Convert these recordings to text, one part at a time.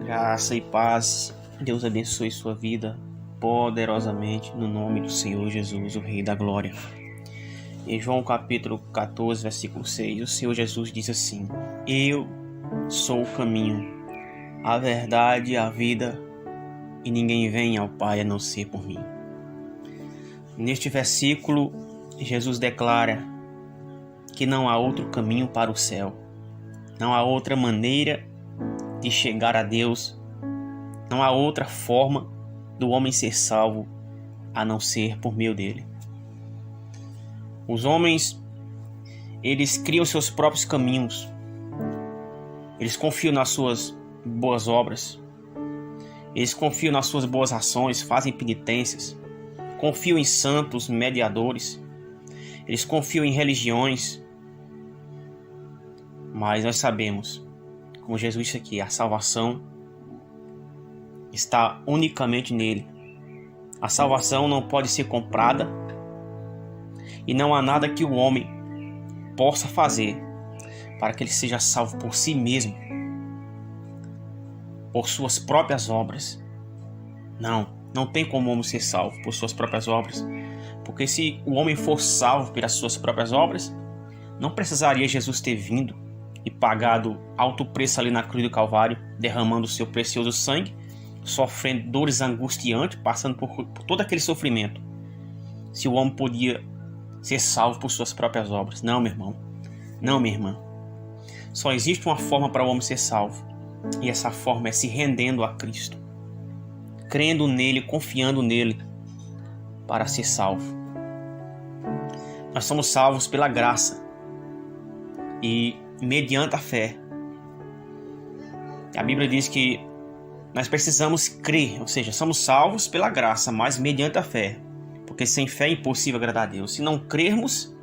Graça e paz, Deus abençoe sua vida poderosamente no nome do Senhor Jesus, o Rei da Glória. Em João capítulo 14, versículo 6, o Senhor Jesus diz assim: Eu sou o caminho, a verdade e a vida, e ninguém vem ao Pai a não ser por mim. Neste versículo, Jesus declara que não há outro caminho para o céu, não há outra maneira de chegar a Deus, não há outra forma do homem ser salvo a não ser por meio dele. Os homens, eles criam seus próprios caminhos, eles confiam nas suas boas obras, eles confiam nas suas boas ações, fazem penitências, confiam em santos mediadores, eles confiam em religiões, mas nós sabemos, como Jesus disse aqui, a salvação está unicamente nele. A salvação não pode ser comprada e não há nada que o homem possa fazer para que ele seja salvo por si mesmo, por suas próprias obras. Não tem como o homem ser salvo por suas próprias obras, porque se o homem for salvo pelas suas próprias obras, não precisaria Jesus ter vindo e pagado alto preço ali na cruz do Calvário, derramando o seu precioso sangue, sofrendo dores angustiantes, passando por todo aquele sofrimento, se o homem podia ser salvo por suas próprias obras. Não, meu irmão, não, minha irmã. Só existe uma forma para o homem ser salvo, e essa forma é se rendendo a Cristo, crendo nele, confiando nele para ser salvo. Nós somos salvos pela graça e mediante a fé. A Bíblia diz que nós precisamos crer, ou seja, somos salvos pela graça, mas mediante a fé, porque sem fé é impossível agradar a Deus. Se não crermos,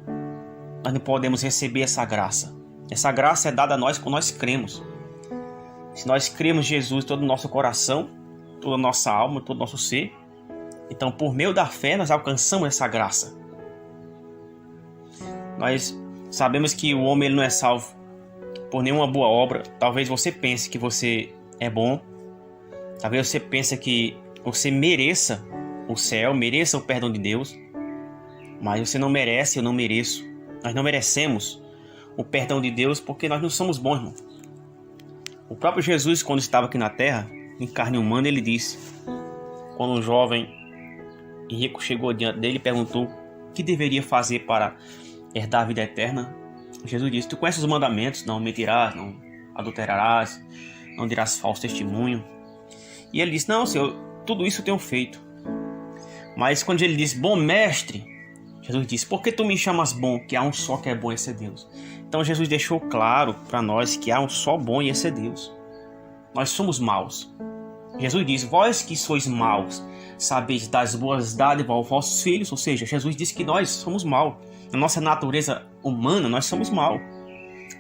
nós não podemos receber essa graça. Essa graça é dada a nós quando nós cremos. Se nós cremos em Jesus todo o nosso coração, toda a nossa alma, todo o nosso ser, então por meio da fé nós alcançamos essa graça. Nós sabemos que o homem ele não é salvo por nenhuma boa obra. Talvez você pense que você é bom, talvez você pense que você mereça o céu, mereça o perdão de Deus, mas você não merece, eu não mereço. Nós não merecemos o perdão de Deus porque nós não somos bons, irmão. O próprio Jesus, quando estava aqui na terra, em carne humana, ele disse, quando um jovem rico chegou diante dele e perguntou o que deveria fazer para herdar a vida eterna, Jesus disse: tu conheces os mandamentos, não mentirás, não adulterarás, não dirás falso testemunho. E ele disse: não, Senhor, tudo isso eu tenho feito. Mas quando ele disse: bom mestre, Jesus disse: por que tu me chamas bom? Que há um só que é bom, esse é Deus. Então Jesus deixou claro para nós que há um só bom e esse é Deus. Nós somos maus. Jesus diz: vós que sois maus, sabeis dar as boas dádivas aos vossos filhos. Ou seja, Jesus disse que nós somos maus. Na nossa natureza humana, nós somos maus.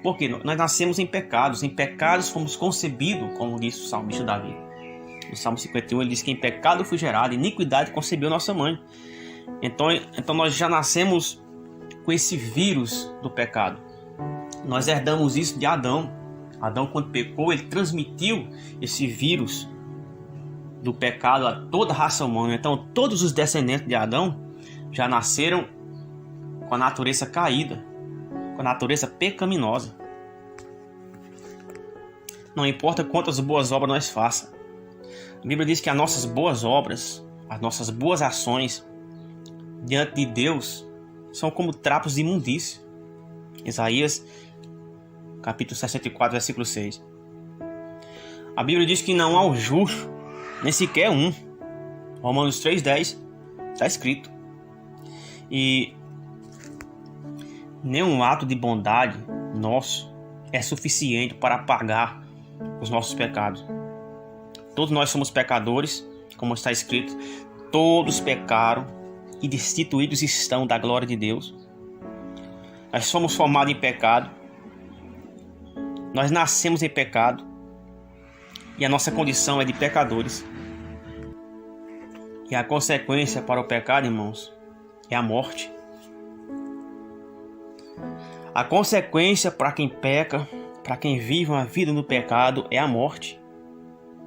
Porque nós nascemos em pecados fomos concebidos, como disse o salmista Davi. No Salmo 51 ele diz que em pecado fui gerado, iniquidade concebeu nossa mãe. Então nós já nascemos com esse vírus do pecado. Nós herdamos isso de Adão. Adão, quando pecou, ele transmitiu esse vírus do pecado a toda a raça humana. Então todos os descendentes de Adão já nasceram com a natureza caída, com a natureza pecaminosa. Não importa quantas boas obras nós façamos. A Bíblia diz que as nossas boas obras, as nossas boas ações diante de Deus são como trapos de imundícia. Isaías capítulo 64, versículo 6. A Bíblia diz que não há o justo, nem sequer um. Romanos 3,10 está escrito. E nenhum ato de bondade nosso é suficiente para apagar os nossos pecados. Todos nós somos pecadores, como está escrito: todos pecaram e destituídos estão da glória de Deus. Nós somos formados em pecado, nós nascemos em pecado e a nossa condição é de pecadores. E a consequência para o pecado, irmãos, é a morte. A consequência para quem peca, para quem vive uma vida no pecado, é a morte.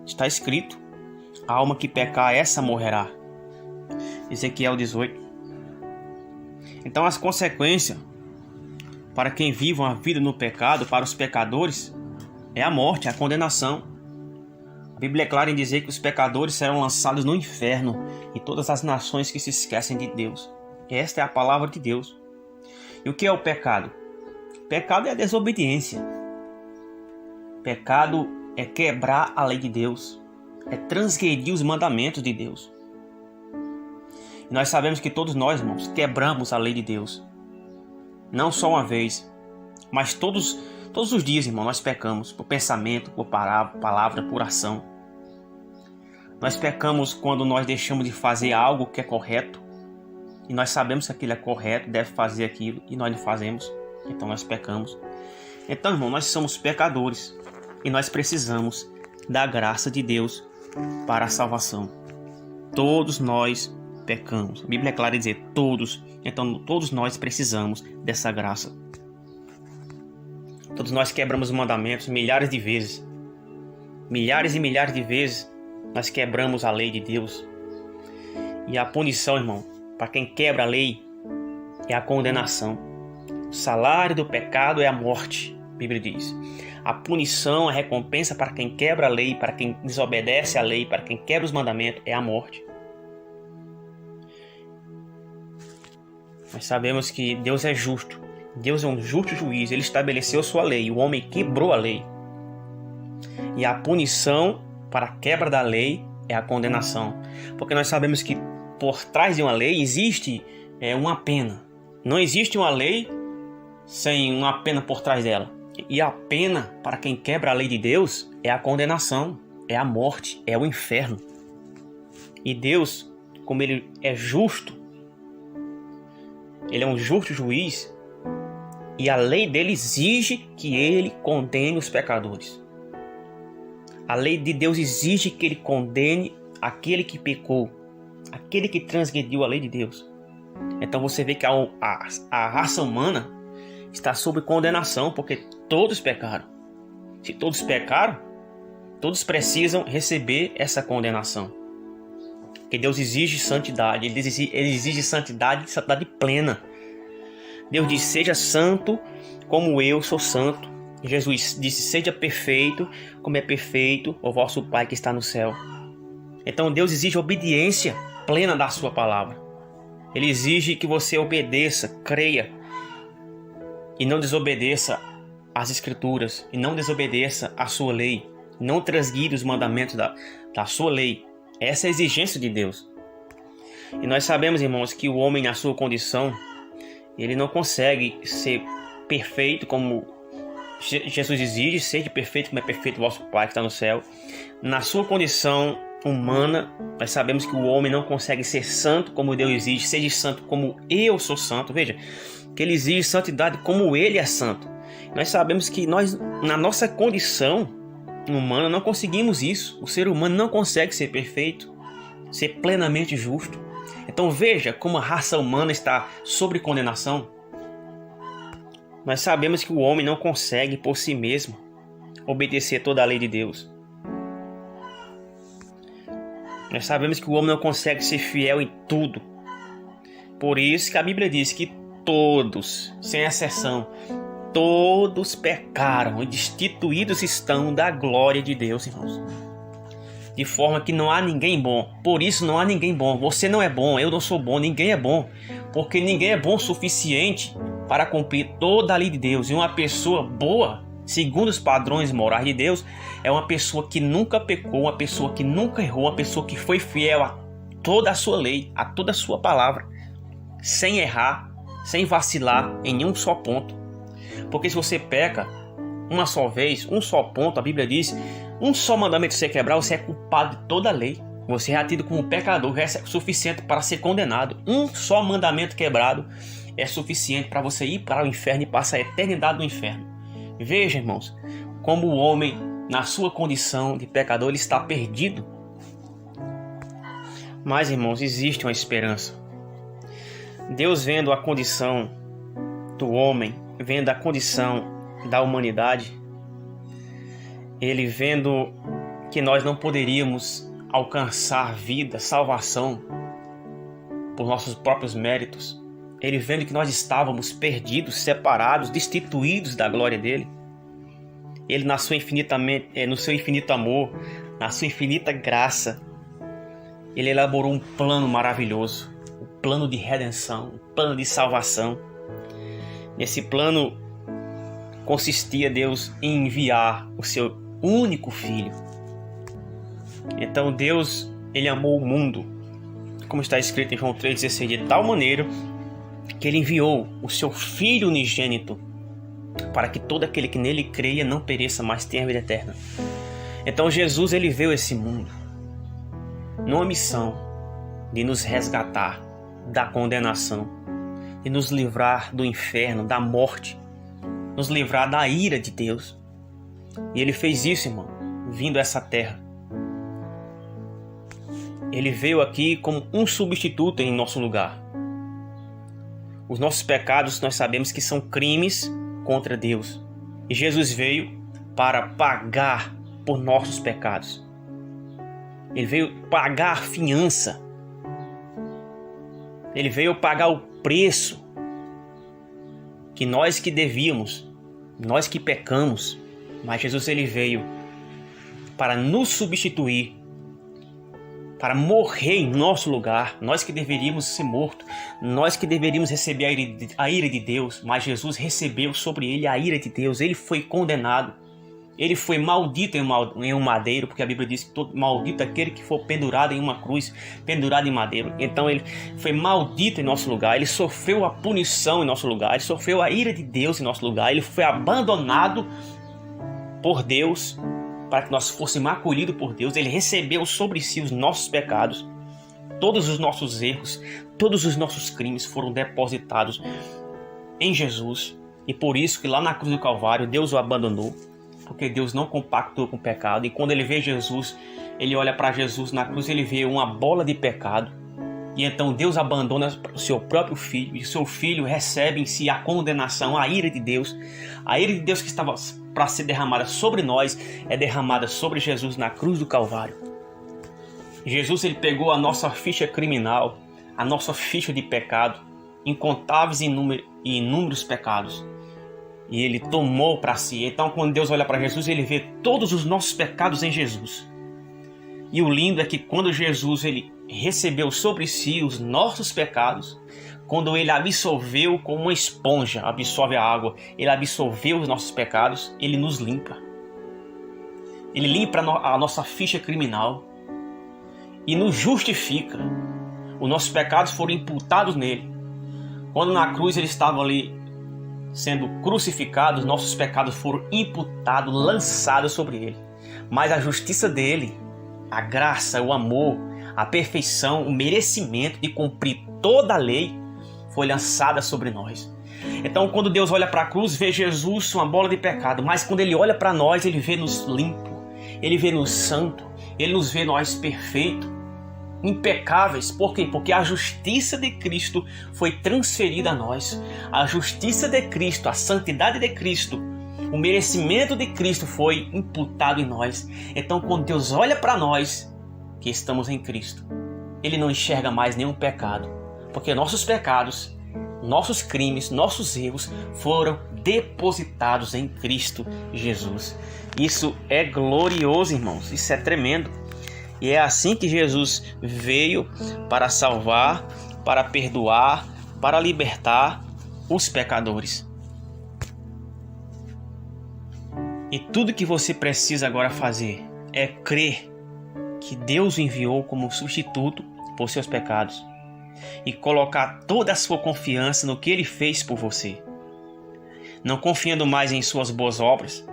Está escrito: a alma que pecar, essa morrerá. Ezequiel 18. Então as consequências para quem vive uma vida no pecado, para os pecadores, é a morte, a condenação. A Bíblia é clara em dizer que os pecadores serão lançados no inferno e todas as nações que se esquecem de Deus. Esta é a palavra de Deus. E o que é o pecado? Pecado é a desobediência. Pecado é quebrar a lei de Deus, é transgredir os mandamentos de Deus. E nós sabemos que todos nós, irmãos, quebramos a lei de Deus. Não só uma vez, mas todos os dias, irmão, nós pecamos por pensamento, por palavra, por ação. Nós pecamos quando nós deixamos de fazer algo que é correto, e nós sabemos que aquilo é correto, deve fazer aquilo, e nós não fazemos, então nós pecamos. Então, irmão, nós somos pecadores, e nós precisamos da graça de Deus para a salvação. Todos nós pecamos. A Bíblia é clara em dizer todos. Então todos nós precisamos dessa graça. Todos nós quebramos os mandamentos milhares de vezes. Milhares e milhares de vezes nós quebramos a lei de Deus. E a punição, irmão, para quem quebra a lei é a condenação. O salário do pecado é a morte, a Bíblia diz. A punição, a recompensa para quem quebra a lei, para quem desobedece à lei, para quem quebra os mandamentos é a morte. Nós sabemos que Deus é justo. Deus é um justo juiz. Ele estabeleceu sua lei. O homem quebrou a lei. E a punição para a quebra da lei é a condenação. Porque nós sabemos que por trás de uma lei existe uma pena. Não existe uma lei sem uma pena por trás dela. E a pena para quem quebra a lei de Deus é a condenação, é a morte, é o inferno. E Deus, como Ele é justo, Ele é um justo juiz, e a lei dele exige que Ele condene os pecadores. A lei de Deus exige que Ele condene aquele que pecou, aquele que transgrediu a lei de Deus. Então você vê que a raça humana está sob condenação, porque todos pecaram. Se todos pecaram, todos precisam receber essa condenação. Porque Deus exige santidade, Ele exige santidade plena. Deus diz: seja santo como eu sou santo. Jesus disse: seja perfeito como é perfeito o vosso Pai que está no céu. Então Deus exige obediência plena da sua palavra. Ele exige que você obedeça, creia, e não desobedeça às Escrituras, e não desobedeça à sua lei, não transgrida os mandamentos da sua lei. Essa é a exigência de Deus. E nós sabemos, irmãos, que o homem na sua condição, ele não consegue ser perfeito como Jesus exige, seja perfeito como é perfeito o vosso Pai que está no céu. Na sua condição humana, nós sabemos que o homem não consegue ser santo como Deus exige, seja santo como eu sou santo. Veja, que Ele exige santidade como Ele é santo. Nós sabemos que nós, na nossa condição humana, não conseguimos isso. O ser humano não consegue ser perfeito, ser plenamente justo. Então veja como a raça humana está sob condenação. Nós sabemos que o homem não consegue por si mesmo obedecer toda a lei de Deus. Nós sabemos que o homem não consegue ser fiel em tudo. Por isso que a Bíblia diz que todos, sem exceção, todos pecaram e destituídos estão da glória de Deus, irmãos. De forma que não há ninguém bom. Por isso não há ninguém bom. Você não é bom, eu não sou bom, ninguém é bom. Porque ninguém é bom o suficiente para cumprir toda a lei de Deus. E uma pessoa boa, segundo os padrões morais de Deus, é uma pessoa que nunca pecou, uma pessoa que nunca errou, uma pessoa que foi fiel a toda a sua lei, a toda a sua palavra, sem errar, sem vacilar em um só ponto. Porque se você peca uma só vez, um só ponto, a Bíblia diz, um só mandamento ser quebrado, você é culpado de toda a lei. Você é tido como pecador, já é suficiente para ser condenado. Um só mandamento quebrado é suficiente para você ir para o inferno e passar a eternidade no inferno. Veja, irmãos, como o homem, na sua condição de pecador, ele está perdido. Mas, irmãos, existe uma esperança. Deus, vendo a condição do homem, vendo a condição da humanidade, Ele vendo que nós não poderíamos alcançar vida, salvação por nossos próprios méritos. Ele vendo que nós estávamos perdidos, separados, destituídos da glória dele. Ele no seu infinito amor, na sua infinita graça, ele elaborou um plano maravilhoso, um plano de redenção, um plano de salvação. Nesse plano consistia Deus em enviar o seu único filho. Então Deus, ele amou o mundo, como está escrito em João 3,16, de tal maneira que ele enviou o seu Filho unigênito para que todo aquele que nele creia não pereça, mas tenha vida eterna. Então Jesus, ele veio a esse mundo numa missão de nos resgatar da condenação, de nos livrar do inferno, da morte, nos livrar da ira de Deus. E ele fez isso, irmão, vindo a essa terra. Ele veio aqui como um substituto em nosso lugar. Os nossos pecados, nós sabemos que são crimes contra Deus. E Jesus veio para pagar por nossos pecados. Ele veio pagar a fiança. Ele veio pagar o preço que nós que devíamos, nós que pecamos. Mas Jesus, ele veio para nos substituir, para morrer em nosso lugar. Nós que deveríamos ser mortos, nós que deveríamos receber a ira de Deus, mas Jesus recebeu sobre ele a ira de Deus. Ele foi condenado, ele foi maldito em um madeiro, porque a Bíblia diz que todo maldito é aquele que for pendurado em uma cruz, pendurado em madeiro. Então ele foi maldito em nosso lugar, ele sofreu a punição em nosso lugar, ele sofreu a ira de Deus em nosso lugar, ele foi abandonado por Deus, para que nós fôssemos acolhidos por Deus. Ele recebeu sobre si os nossos pecados, todos os nossos erros, todos os nossos crimes foram depositados em Jesus. E por isso que lá na cruz do Calvário Deus o abandonou, porque Deus não compactou com o pecado. E quando ele vê Jesus, ele olha para Jesus na cruz, ele vê uma bola de pecado. E então Deus abandona o seu próprio filho, e o seu filho recebe em si a condenação, a ira de Deus. A ira de Deus que estava para ser derramada sobre nós é derramada sobre Jesus na cruz do Calvário. Jesus, ele pegou a nossa ficha criminal, a nossa ficha de pecado, incontáveis e inúmeros pecados, e ele tomou para si. Então quando Deus olha para Jesus, ele vê todos os nossos pecados em Jesus. E o lindo é que quando Jesus, ele recebeu sobre si os nossos pecados, quando ele absorveu como uma esponja, absorve a água, ele absorveu os nossos pecados, ele nos limpa. Ele limpa a nossa ficha criminal e nos justifica. Os nossos pecados foram imputados nele. Quando na cruz ele estava ali sendo crucificado, os nossos pecados foram imputados, lançados sobre ele. Mas a justiça dele, a graça, o amor, a perfeição, o merecimento de cumprir toda a lei foi lançada sobre nós. Então quando Deus olha para a cruz, vê Jesus uma bola de pecado, mas quando ele olha para nós, ele vê-nos limpo, ele vê-nos santo, ele nos vê nós perfeitos, impecáveis. Por quê? Porque a justiça de Cristo foi transferida a nós. A justiça de Cristo, a santidade de Cristo, o merecimento de Cristo foi imputado em nós. Então quando Deus olha para nós que estamos em Cristo, ele não enxerga mais nenhum pecado, porque nossos pecados, nossos crimes, nossos erros foram depositados em Cristo Jesus. Isso é glorioso, irmãos, isso é tremendo. E é assim que Jesus veio para salvar, para perdoar, para libertar os pecadores. E tudo que você precisa agora fazer é crer que Deus o enviou como substituto por seus pecados e colocar toda a sua confiança no que Ele fez por você, não confiando mais em suas boas obras,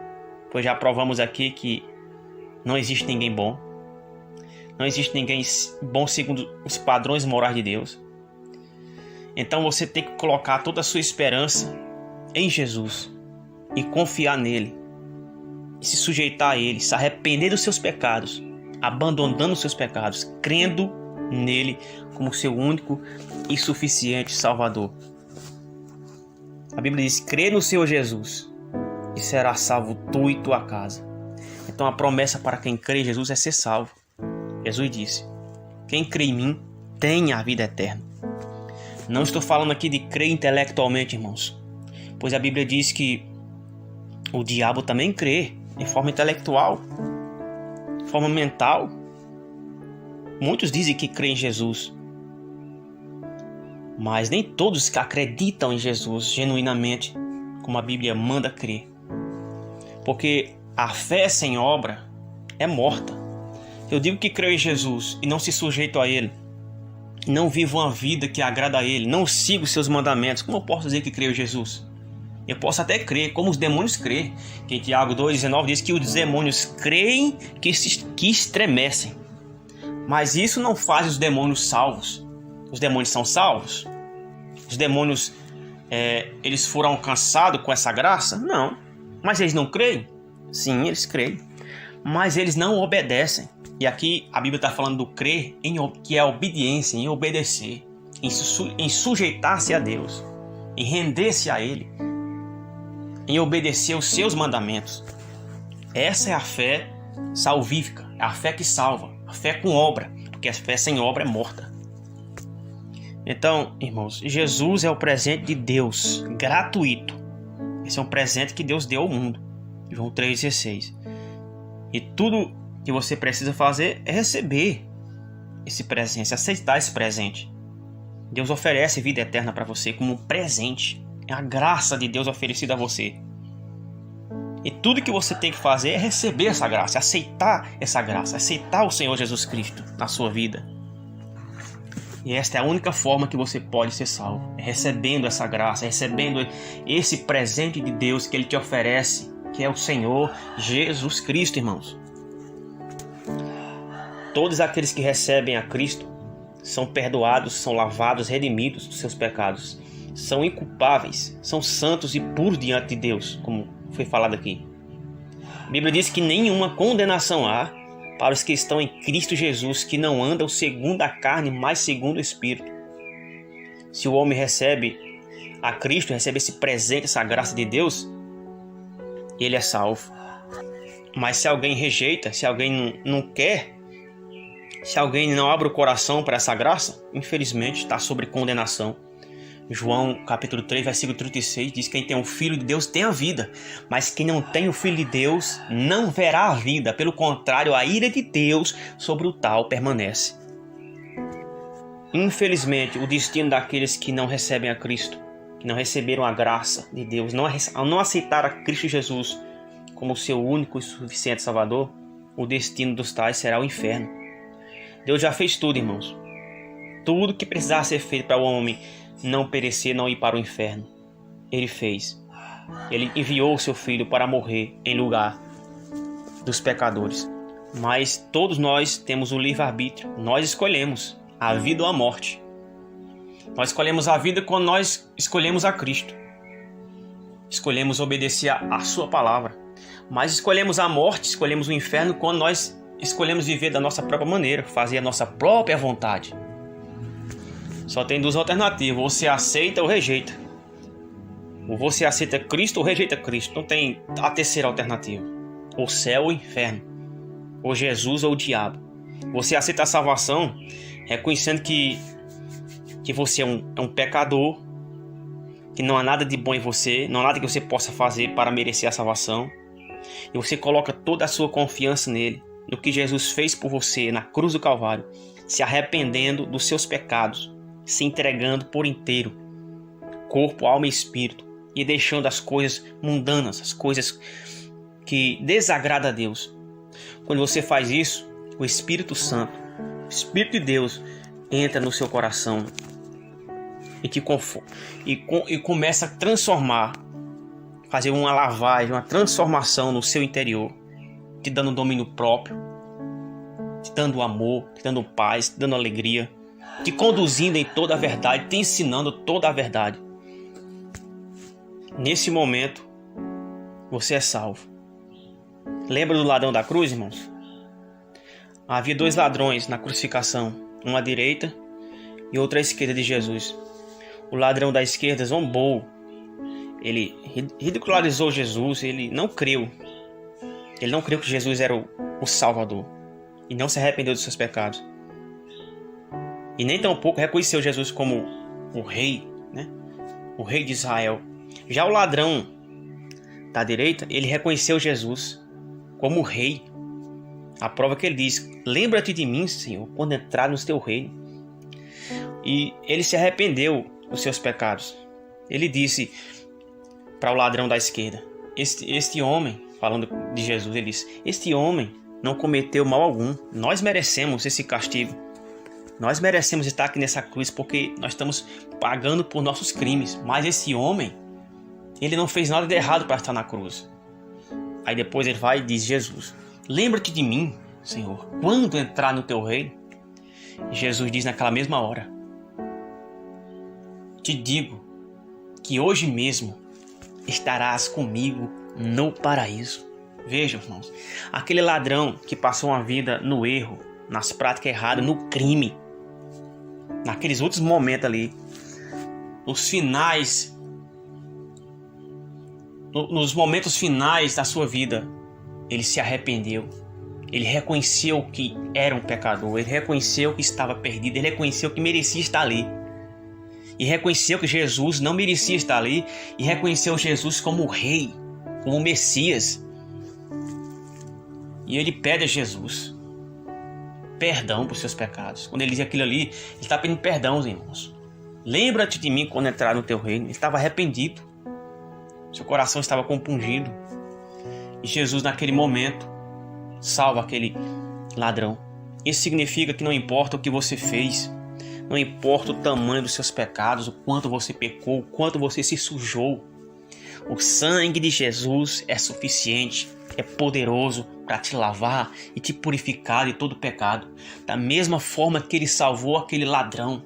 pois já provamos aqui que não existe ninguém bom, não existe ninguém bom segundo os padrões morais de Deus. Então você tem que colocar toda a sua esperança em Jesus e confiar nele, e se sujeitar a ele, se arrepender dos seus pecados, abandonando os seus pecados, crendo nele como seu único e suficiente Salvador. A Bíblia diz: crê no Senhor Jesus e será salvo tu e tua casa. Então a promessa para quem crê em Jesus é ser salvo. Jesus disse: quem crê em mim tem a vida eterna. Não estou falando aqui de crer intelectualmente, irmãos, pois a Bíblia diz que o diabo também crê de forma intelectual, de forma mental. Muitos dizem que creem em Jesus, mas nem todos que acreditam em Jesus genuinamente, como a Bíblia manda crer. Porque a fé sem obra é morta. Eu digo que creio em Jesus e não se sujeito a Ele, não vivo uma vida que agrada a Ele, não sigo seus mandamentos, como eu posso dizer que creio em Jesus? Eu posso até crer, como os demônios creem, que em Tiago 2,19 diz que os demônios creem que estremecem. Mas isso não faz os demônios salvos. Os demônios são salvos? Os demônios, eles foram alcançados com essa graça? Não. Mas eles não creem? Sim, eles creem. Mas eles não obedecem. E aqui a Bíblia está falando do crer, que é a obediência, em obedecer, em sujeitar-se a Deus, em render-se a Ele, em obedecer os seus mandamentos. Essa é a fé salvífica, é a fé que salva, a fé com obra, porque a fé sem obra é morta. Então, irmãos, Jesus é o presente de Deus, gratuito. Esse é um presente que Deus deu ao mundo. João 3,16. E tudo que você precisa fazer é receber esse presente, aceitar esse presente. Deus oferece vida eterna para você como um presente. É a graça de Deus oferecida a você. E tudo que você tem que fazer é receber essa graça, aceitar essa graça, aceitar o Senhor Jesus Cristo na sua vida. E esta é a única forma que você pode ser salvo. É recebendo essa graça, recebendo esse presente de Deus que Ele te oferece, que é o Senhor Jesus Cristo, irmãos. Todos aqueles que recebem a Cristo são perdoados, são lavados, redimidos dos seus pecados. São inculpáveis, são santos e puros diante de Deus, como foi falado aqui. A Bíblia diz que nenhuma condenação há para os que estão em Cristo Jesus, que não andam segundo a carne, mas segundo o Espírito. Se o homem recebe a Cristo, recebe esse presente, essa graça de Deus, ele é salvo. Mas se alguém rejeita, se alguém não quer, se alguém não abre o coração para essa graça, infelizmente está sob condenação. João capítulo 3, versículo 36 diz que quem tem o Filho de Deus tem a vida, mas quem não tem o Filho de Deus não verá a vida. Pelo contrário, a ira de Deus sobre o tal permanece. Infelizmente, o destino daqueles que não recebem a Cristo, que não receberam a graça de Deus, ao não aceitar a Cristo Jesus como seu único e suficiente Salvador, o destino dos tais será o inferno. Deus já fez tudo, irmãos. Tudo que precisava ser feito para o homem não perecer, não ir para o inferno. Ele fez. Ele enviou o seu Filho para morrer em lugar dos pecadores. Mas todos nós temos o livre-arbítrio. Nós escolhemos a vida ou a morte. Nós escolhemos a vida quando nós escolhemos a Cristo. Escolhemos obedecer a sua palavra. Mas escolhemos a morte, escolhemos o inferno quando nós escolhemos viver da nossa própria maneira, fazer a nossa própria vontade. Só tem duas alternativas: ou você aceita ou rejeita. Ou você aceita Cristo ou rejeita Cristo. Não tem a terceira alternativa: o céu ou o inferno, ou Jesus ou o diabo. Você aceita a salvação reconhecendo que você é um pecador, que não há nada de bom em você, não há nada que você possa fazer para merecer a salvação. E você coloca toda a sua confiança nele, no que Jesus fez por você na cruz do Calvário, se arrependendo dos seus pecados, se entregando por inteiro, corpo, alma e espírito, e deixando as coisas mundanas, as coisas que desagradam a Deus. Quando você faz isso, o Espírito Santo, o Espírito de Deus, entra no seu coração e te conforta, e começa a transformar, fazer uma lavagem, uma transformação no seu interior, te dando domínio próprio, te dando amor, te dando paz, te dando alegria, te conduzindo em toda a verdade, te ensinando toda a verdade. Nesse momento, você é salvo. Lembra do ladrão da cruz, irmãos? Havia dois ladrões na crucificação, um à direita e outro à esquerda de Jesus. O ladrão da esquerda zombou, ele ridicularizou Jesus, ele não creu. Ele não creu que Jesus era o Salvador. E não se arrependeu dos seus pecados. E nem tampouco reconheceu Jesus como o rei, né? O rei de Israel. Já o ladrão da direita, ele reconheceu Jesus como o rei. A prova que ele diz: lembra-te de mim, Senhor, quando entrar no teu reino. E ele se arrependeu dos seus pecados. Ele disse para o ladrão da esquerda: este homem, falando de Jesus, ele disse: este homem não cometeu mal algum. Nós merecemos esse castigo. Nós merecemos estar aqui nessa cruz porque nós estamos pagando por nossos crimes. Mas esse homem, ele não fez nada de errado para estar na cruz. Aí depois ele vai e diz: Jesus, lembra-te de mim, Senhor, quando entrar no teu reino. E Jesus diz naquela mesma hora: te digo que hoje mesmo estarás comigo no paraíso. Vejam, irmãos, aquele ladrão que passou uma vida no erro, nas práticas erradas, no crime, naqueles outros momentos ali, nos momentos finais da sua vida, ele se arrependeu. Ele reconheceu que era um pecador, ele reconheceu que estava perdido, ele reconheceu que merecia estar ali. E reconheceu que Jesus não merecia estar ali, e reconheceu Jesus como o rei, como o Messias. E ele pede a Jesus perdão por seus pecados. Quando ele diz aquilo ali, ele está pedindo perdão, os irmãos. Lembra-te de mim quando entrar no teu reino. Ele estava arrependido. Seu coração estava compungido. E Jesus, naquele momento, salva aquele ladrão. Isso significa que não importa o que você fez, não importa o tamanho dos seus pecados, o quanto você pecou, o quanto você se sujou, o sangue de Jesus é suficiente, é poderoso para te lavar e te purificar de todo pecado. Da mesma forma que ele salvou aquele ladrão,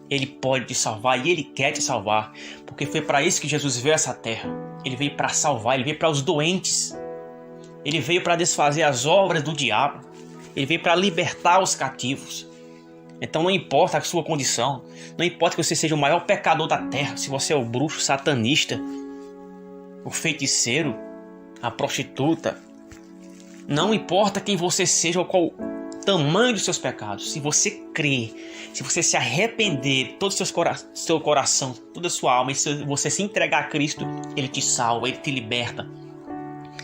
ele pode te salvar e ele quer te salvar, porque foi para isso que Jesus veio a essa terra. Ele veio para salvar, ele veio para os doentes, ele veio para desfazer as obras do diabo, ele veio para libertar os cativos. Então não importa a sua condição, não importa que você seja o maior pecador da terra, se você é o bruxo, satanista, o feiticeiro, a prostituta, não importa quem você seja ou qual o tamanho dos seus pecados, se você crer, se você se arrepender, todo o seu coração, toda a sua alma, e se você se entregar a Cristo, Ele te salva, Ele te liberta.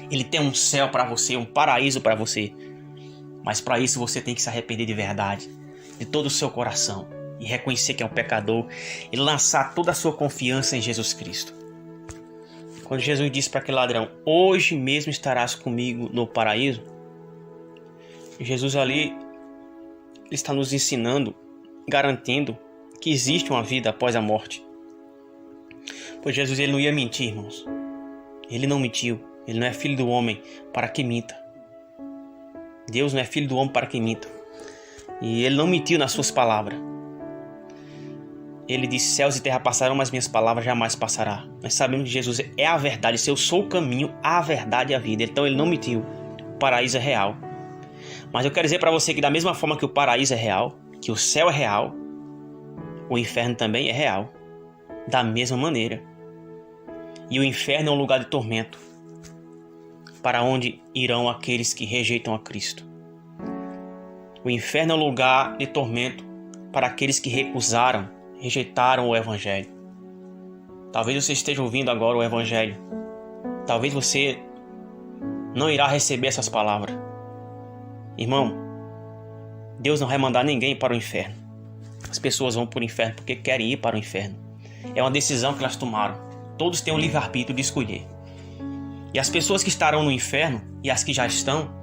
Ele tem um céu para você, um paraíso para você. Mas para isso você tem que se arrepender de verdade, de todo o seu coração, e reconhecer que é um pecador e lançar toda a sua confiança em Jesus Cristo. Quando Jesus disse para aquele ladrão: hoje mesmo estarás comigo no paraíso, Jesus ali ele está nos ensinando, garantindo que existe uma vida após a morte. Pois Jesus ele não ia mentir, irmãos. Ele não mentiu. Ele não é filho do homem para que minta. Deus não é filho do homem para que minta. E ele não mentiu nas suas palavras. Ele disse: céus e terra passarão, mas minhas palavras jamais passarão. Nós sabemos que Jesus é a verdade. Se eu sou o caminho, a verdade e a vida. Então ele não mentiu. O paraíso é real. Mas eu quero dizer para você que da mesma forma que o paraíso é real, que o céu é real, o inferno também é real. Da mesma maneira. E o inferno é um lugar de tormento, para onde irão aqueles que rejeitam a Cristo. O inferno é um lugar de tormento para aqueles que rejeitaram o Evangelho. Talvez você esteja ouvindo agora o Evangelho. Talvez você não irá receber essas palavras. Irmão, Deus não vai mandar ninguém para o inferno. As pessoas vão para o inferno porque querem ir para o inferno. É uma decisão que elas tomaram. Todos têm o livre-arbítrio de escolher. E as pessoas que estarão no inferno e as que já estão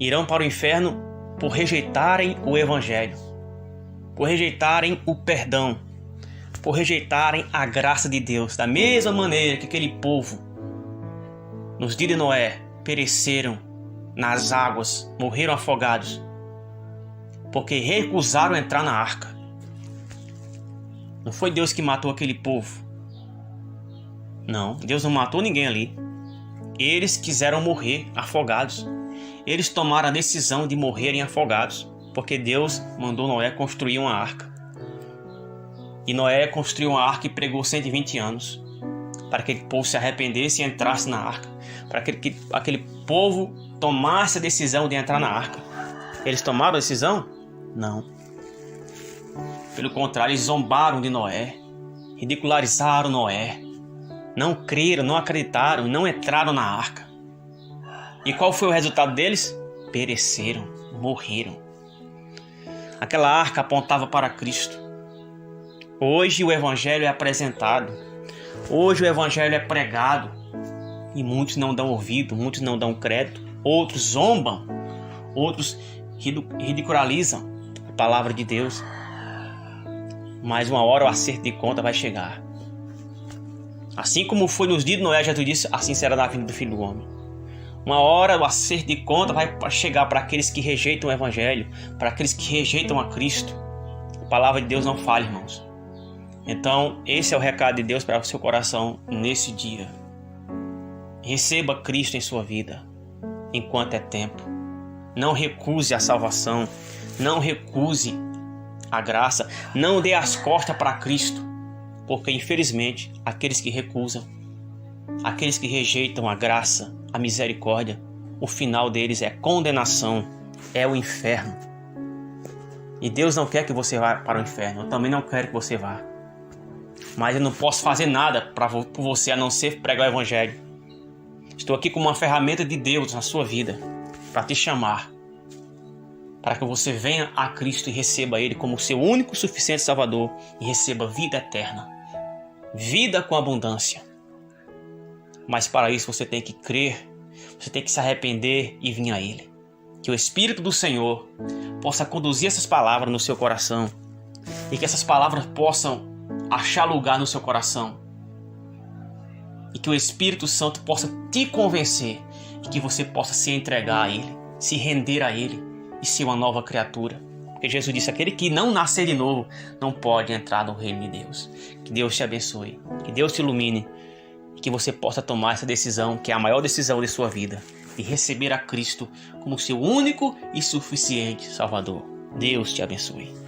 irão para o inferno por rejeitarem o Evangelho, por rejeitarem o perdão, por rejeitarem a graça de Deus. Da mesma maneira que aquele povo, nos dias de Noé, pereceram nas águas, morreram afogados, porque recusaram entrar na arca. Não foi Deus que matou aquele povo. Não, Deus não matou ninguém ali. Eles quiseram morrer afogados. Eles tomaram a decisão de morrerem afogados, porque Deus mandou Noé construir uma arca. E Noé construiu uma arca e pregou 120 anos, para que o povo se arrependesse e entrasse na arca, para que aquele povo tomasse a decisão de entrar na arca. Eles tomaram a decisão? Não. Pelo contrário, eles zombaram de Noé, ridicularizaram Noé, não creram, não acreditaram, não entraram na arca. E qual foi o resultado deles? Pereceram, morreram. Aquela arca apontava para Cristo. Hoje o Evangelho é apresentado, hoje o Evangelho é pregado, e muitos não dão ouvido, muitos não dão crédito, outros zombam, outros ridicularizam a palavra de Deus. Mas uma hora o acerto de conta vai chegar. Assim como foi nos dias de Noé, Jesus disse, assim será na vinda do Filho do Homem. Uma hora o acerto de conta vai chegar para aqueles que rejeitam o Evangelho, para aqueles que rejeitam a Cristo. A palavra de Deus não falha, irmãos. Então, esse é o recado de Deus para o seu coração nesse dia. Receba Cristo em sua vida, enquanto é tempo. Não recuse a salvação, não recuse a graça, não dê as costas para Cristo, porque infelizmente aqueles que recusam, aqueles que rejeitam a graça, a misericórdia, o final deles é condenação, é o inferno. E Deus não quer que você vá para o inferno, eu também não quero que você vá. Mas eu não posso fazer nada por você a não ser pregar o Evangelho. Estou aqui como uma ferramenta de Deus na sua vida, para te chamar, para que você venha a Cristo e receba Ele como seu único e suficiente Salvador e receba vida eterna, vida com abundância. Mas para isso você tem que crer, você tem que se arrepender e vir a Ele. Que o Espírito do Senhor possa conduzir essas palavras no seu coração e que essas palavras possam achar lugar no seu coração e que o Espírito Santo possa te convencer e que você possa se entregar a Ele, se render a Ele e ser uma nova criatura. Porque Jesus disse, aquele que não nascer de novo não pode entrar no reino de Deus. Que Deus te abençoe, que Deus te ilumine e que você possa tomar essa decisão, que é a maior decisão de sua vida, e receber a Cristo como seu único e suficiente Salvador. Deus te abençoe.